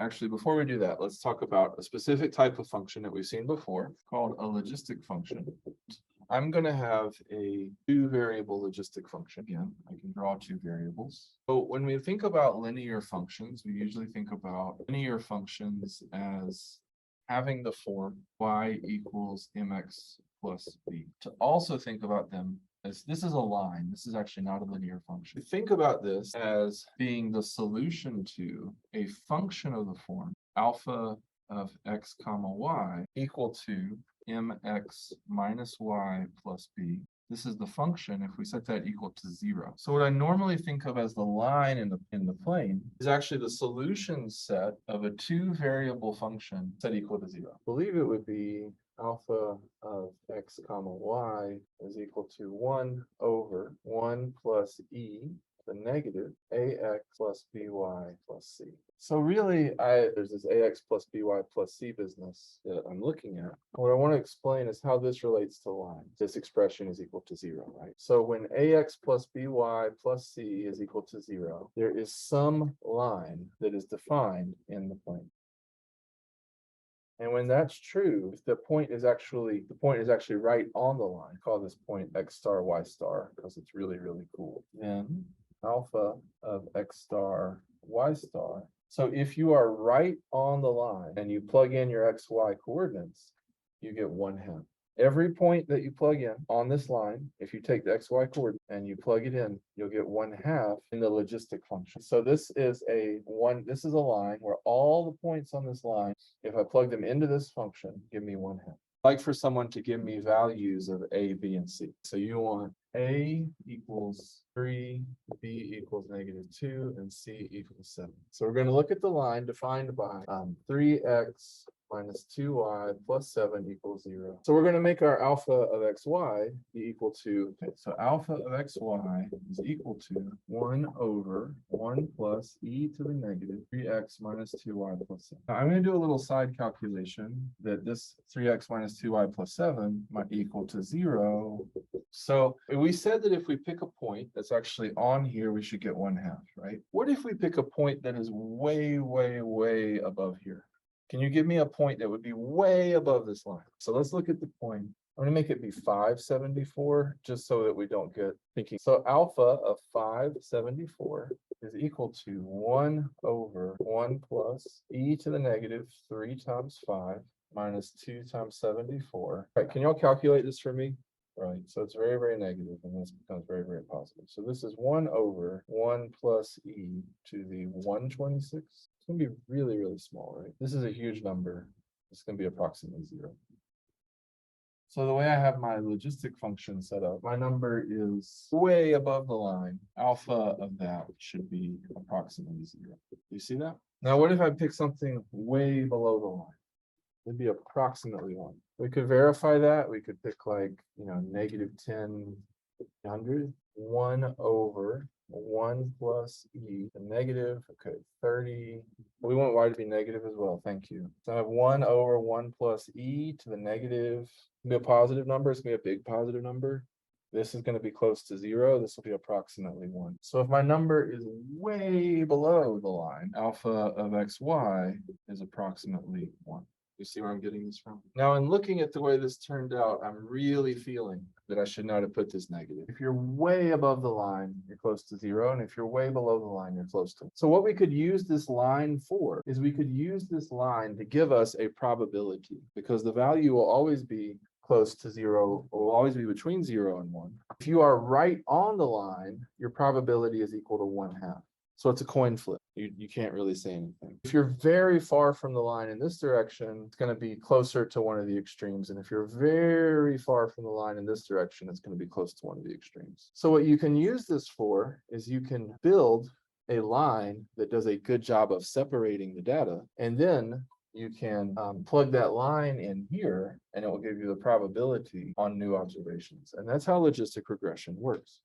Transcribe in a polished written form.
Actually, before we do that, let's talk about a specific type of function that we've seen before called a logistic function. I'm going to have a two-variable logistic function. Again, I can draw two variables. So when we think about linear functions, we usually think about linear functions as having the form y equals mx plus b. To also think about them as this is a line. This is actually not a linear function. Think about this as being the solution to a function of the form alpha of x comma y equal to mx minus y plus b. This is the function if we set that equal to 0. So what I normally think of as the line in the plane is actually the solution set of a two-variable function set equal to 0. I believe it would be alpha of x comma y is equal to 1 over 1 plus e the negative ax plus by plus c. So really, there's this ax plus by plus c business that I'm looking at. What I want to explain is how this relates to line. This expression is equal to 0, right? So when ax plus by plus c is equal to 0, there is some line that is defined in the plane. And when that's true, if the point is actually right on the line, call this point x star y star because it's really, really cool. Then alpha of x star y star. So if you are right on the line and you plug in your xy coordinates, you get 1/2. Every point that you plug in on this line, if you take the xy coordinate and you plug it in, you'll get 1/2 in the logistic function. So this is a line where all the points on this line, if I plug them into this function, give me 1/2. Like for someone to give me values of a, b, and c. So you want a equals 3, b equals -2, and c equals 7. So we're going to look at the line defined by 3x minus 2y plus 7 equals 0. So we're going to make our alpha of xy be equal to, so alpha of xy is equal to 1 over 1 plus e to the negative 3x minus 2y plus 7. Now I'm going to do a little side calculation that this 3x minus 2y plus 7 might equal to 0. So we said that if we pick a point that's actually on here, we should get 1/2, right? What if we pick a point that is way, way, way above here? Can you give me a point that would be way above this line? So let's look at the point. I'm going to make it be 574, just so that we don't get thinking. So alpha of 574 is equal to 1 over 1 plus e to the negative 3 times 5 minus 2 times 74. All right, can y'all calculate this for me? Right, so it's very, very negative, and this becomes very, very positive. So this is 1 over 1 plus e to the 126. It's going to be really, really small, right? This is a huge number. It's going to be approximately 0. So the way I have my logistic function set up, my number is way above the line. Alpha of that should be approximately 0. You see that? Now, what if I pick something way below the line? It'd be approximately 1. We could verify that. We could pick like, -10/100. 1 over 1 plus e, the negative, okay, 30. We want y to be negative as well, thank you. So I have 1 over 1 plus e to the negative. It's gonna be a positive number, it's gonna be a big positive number. This is going to be close to 0. This will be approximately 1. So if my number is way below the line, alpha of xy is approximately 1. You see where I'm getting this from? Now, in looking at the way this turned out, I'm really feeling that I should not have put this negative. If you're way above the line, you're close to 0. And if you're way below the line, you're close to. So what we could use this line for is we could use this line to give us a probability, because the value will always be close to 0, or will always be between 0 and 1. If you are right on the line, your probability is equal to 1/2. So it's a coin flip. You can't really say anything. If you're very far from the line in this direction, it's going to be closer to one of the extremes. And if you're very far from the line in this direction, it's going to be close to one of the extremes. So what you can use this for is you can build a line that does a good job of separating the data, and then you can plug that line in here, and it will give you the probability on new observations. And that's how logistic regression works.